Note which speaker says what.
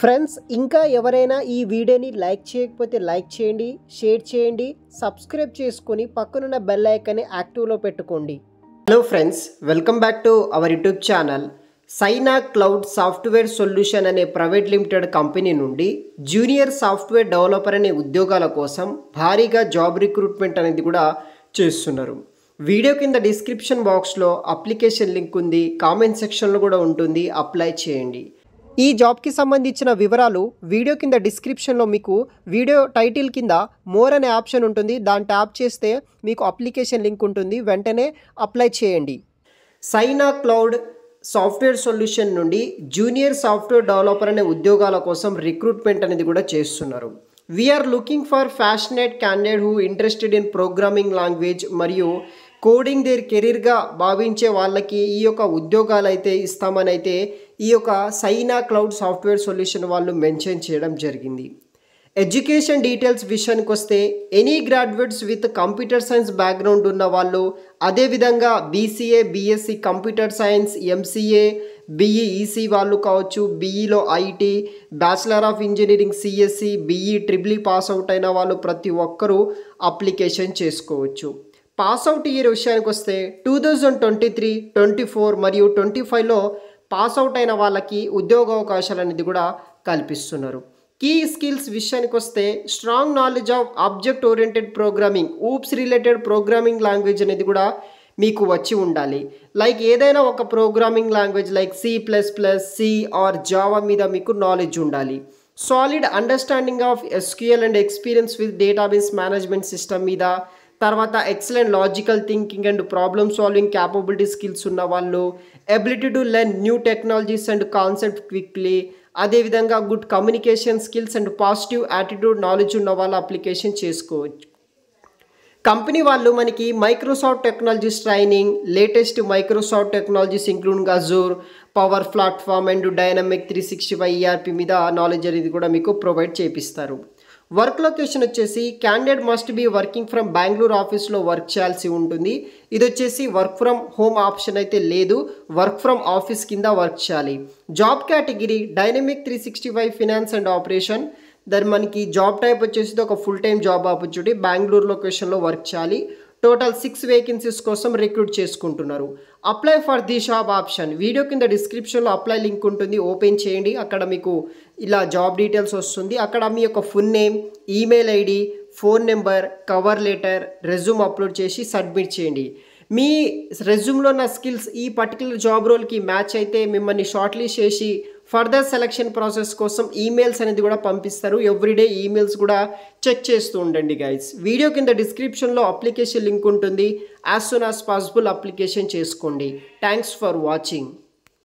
Speaker 1: Friends ఇంకా ఎవరైనా ఈ వీడియోని లైక్ చేయకపోతే లైక్ చేయండి, షేర్ చేయండి, సబ్స్క్రైబ్ చేసుకొని పక్కనున్న బెల్ ఐకాన్ని యాక్టివ్లో పెట్టుకోండి. Hello friends, welcome back to our YouTube channel. Saina cloud software Solution అనే ప్రైవేట్ లిమిటెడ్ కంపెనీ నుండి జూనియర్ సాఫ్ట్వేర్ డెవలపర్ అనే ఉద్యోగాల కోసం భారీగా జాబ్ రిక్రూట్మెంట్ అనేది కూడా చేస్తున్నారు. వీడియో కింద డిస్క్రిప్షన్ బాక్స్లో అప్లికేషన్ లింక్ ఉంది, కామెంట్ సెక్షన్లో కూడా ఉంటుంది, అప్లై చేయండి. ఈ జాబ్కి సంబంధించిన వివరాలు వీడియో కింద డిస్క్రిప్షన్లో మీకు వీడియో టైటిల్ కింద మోర్ అనే ఆప్షన్ ఉంటుంది. దాన్ని ట్యాప్ చేస్తే మీకు అప్లికేషన్ లింక్ ఉంటుంది, వెంటనే అప్లై చేయండి. సైనా క్లౌడ్ సాఫ్ట్వేర్ సొల్యూషన్ నుండి జూనియర్ సాఫ్ట్వేర్ డెవలపర్ అనే ఉద్యోగాల కోసం రిక్రూట్మెంట్ అనేది కూడా చేస్తున్నారు. We are looking for passionate candidate who interested in programming language మరియు కోడింగ్ దేర్ కెరీర్గా భావించే వాళ్ళకి ఈ యొక్క ఉద్యోగాలు అయితే ఇస్తామని అయితే ఈ యొక్క సైనా క్లౌడ్ సాఫ్ట్వేర్ సొల్యూషన్ వాళ్ళు మెన్షన్ చేయడం జరిగింది. ఎడ్యుకేషన్ డీటెయిల్స్ విషయానికి వస్తే any graduates with computer science background ఉన్న వాళ్ళు, అదేవిధంగా BCA, BSc computer science, MCA, BE EC వాళ్ళు కావచ్చు, బీఈలో IT, bachelor of engineering CSC, BE triple pass out అయిన వాళ్ళు ప్రతి ఒక్కరూ అప్లికేషన్ చేసుకోవచ్చు. పాస్అవుట్ ఇయర్ విషయానికి వస్తే 2023, 24 మరియు 25లో పాస్అవుట్ అయిన వాళ్ళకి ఉద్యోగ అవకాశాలు అనేది కూడా కల్పిస్తున్నారు. కీ స్కిల్స్ విషయానికి వస్తే strong knowledge of object oriented programming, oops related programming language అనేది కూడా మీకు వచ్చి ఉండాలి. లైక్ ఏదైనా ఒక programming language like C++, C or Java మీద మీకు నాలెడ్జ్ ఉండాలి. Solid understanding of SQL and experience with database management system మీద, తర్వాత excellent logical thinking and problem solving capability skills ఉన్న వాళ్ళు, ability to learn new technologies and concept quickly, అదేవిధంగా good communication skills and positive attitude knowledge ఉన్న వాళ్ళు application చేసుకోవచ్చు. Company వాళ్ళు మనకి Microsoft technologies training, latest Microsoft technologies including Azure, power platform and dynamic 365 ERP మీద knowledge అనేది కూడా మీకు ప్రొవైడ్ చేపిస్తారు. వర్క్ లొకేషన్ వచ్చేసి candidate must be working from Bengaluru ఆఫీస్లో వర్క్ చేయాల్సి ఉంటుంది. ఇది వచ్చేసి వర్క్ ఫ్రమ్ హోమ్ ఆప్షన్ అయితే లేదు, వర్క్ ఫ్రమ్ ఆఫీస్ కింద వర్క్ చేయాలి. Job category dynamic 365 finance and operation. దాని మనకి జాబ్ టైప్ వచ్చేసి ఒక full time job opportunity, Bengaluru లొకేషన్లో వర్క్ చేయాలి. టోటల్ 6 వేకెన్సీస్ కోసం రిక్రూట్ చేసుకుంటున్నారు. Apply for the job option video కింద డిస్క్రిప్షన్లో అప్లై లింక్ ఉంటుంది, ఓపెన్ చేయండి. అక్కడ మీకు ఇలా జాబ్ డీటెయిల్స్ వస్తుంది. అక్కడ మీ యొక్క full name, email ID, phone number, cover letter, resume upload చేసి సబ్మిట్ చేయండి. మీ రెజ్యూమ్లో ఉన్న స్కిల్స్ ఈ పర్టికులర్ జాబ్ రోల్కి మ్యాచ్ అయితే మిమ్మల్ని షార్ట్ లిస్ట్ చేసి ఫర్దర్ సెలక్షన్ ప్రాసెస్ కోసం ఈమెయిల్స్ అనేది కూడా పంపిస్తారు. ఎవ్రీడే ఈమెయిల్స్ కూడా చెక్ చేస్తూ ఉండండి గైస్. వీడియో కింద డిస్క్రిప్షన్లో అప్లికేషన్ లింక్ ఉంటుంది. As soon as possible application చేసుకోండి. Thanks for watching.